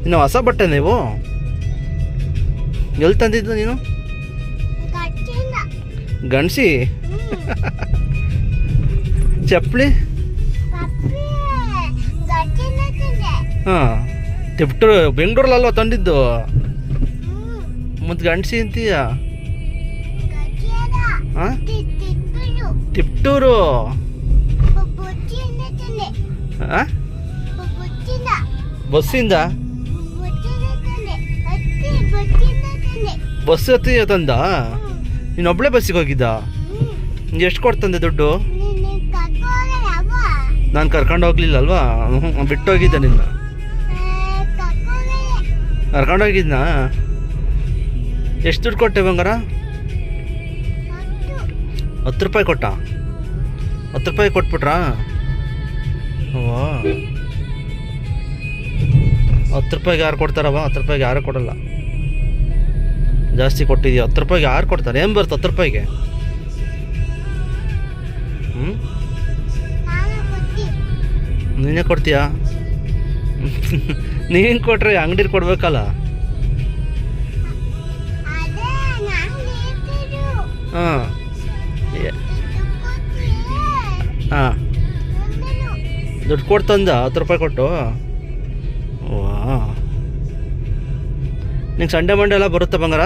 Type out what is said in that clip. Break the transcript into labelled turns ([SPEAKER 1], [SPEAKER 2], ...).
[SPEAKER 1] ಇನ್ನು ಹೊಸ ಬಟ್ಟೆ ನೀವು ಎಲ್ಲಿ ತಂದಿದ್ದು ನೀನು? ಗಣಸಿ ಚಪ್ಪಲಿ ಹಾಂ ತಿಪ್ಟೂರು ಬೆಂಗಳೂರಲ್ಲಲ್ವ ತಂದಿದ್ದು ಮತ್ತು ಗಣಸಿ ಅಂತೀಯ? ಹಾಂ ತಿಪ್ಟೂರು ಹಾಂ ಬಸ್ಸಿಂದ ಬಸ್ ಹತ್ತಿ ತಂದ? ನೀನೊಬ್ಳೆ ಬಸ್ಸಿಗೆ ಹೋಗಿದ್ದ? ಎಷ್ಟು ಕೊಡ್ತಂದೆ ದುಡ್ಡು? ನಾನು ಕರ್ಕೊಂಡು ಹೋಗ್ಲಿಲ್ಲ ಅಲ್ವಾ, ಬಿಟ್ಟೋಗಿದ್ದೆ ನಿನ್ನ. ಕರ್ಕೊಂಡೋಗಿದ್ನಾ? ಎಷ್ಟು ದುಡ್ಡು ಕೊಟ್ಟೆ ಬಂಗಾರ? 10 ರೂಪಾಯಿ ಕೊಟ್ಟ? 10 ರೂಪಾಯಿ ಕೊಟ್ಬಿಟ್ರಾ? ಓ 10 ರೂಪಾಯಿಗೆ ಯಾರು ಕೊಡ್ತಾರವ? 10 ರೂಪಾಯಿಗೆ ಯಾರು ಕೊಡಲ್ಲ. ಜಾಸ್ತಿ ಕೊಟ್ಟಿದ್ಯಾ? 10 ರೂಪಾಯಿಗೆ ಯಾರು ಕೊಡ್ತಾರೆ? ಏನು ಬರುತ್ತೆ 10 ರೂಪಾಯಿಗೆ? ಹ್ಞೂ ನೀನೇ ಕೊಡ್ತೀಯಾ? ನೀನು ಕೊಟ್ರೆ ಅಂಗಡಿಲಿ ಕೊಡ್ಬೇಕಲ್ಲ. ಹಾಂ ಹಾಂ ದುಡ್ಡು ಕೊಡ್ತಂದ 10 ರೂಪಾಯಿ ಕೊಟ್ಟು? ವಾ ನಿಂಗೆ ಸಂಡೆ ಮಂಡೆ ಎಲ್ಲ ಬರುತ್ತೆ ಬಂಗಾರ?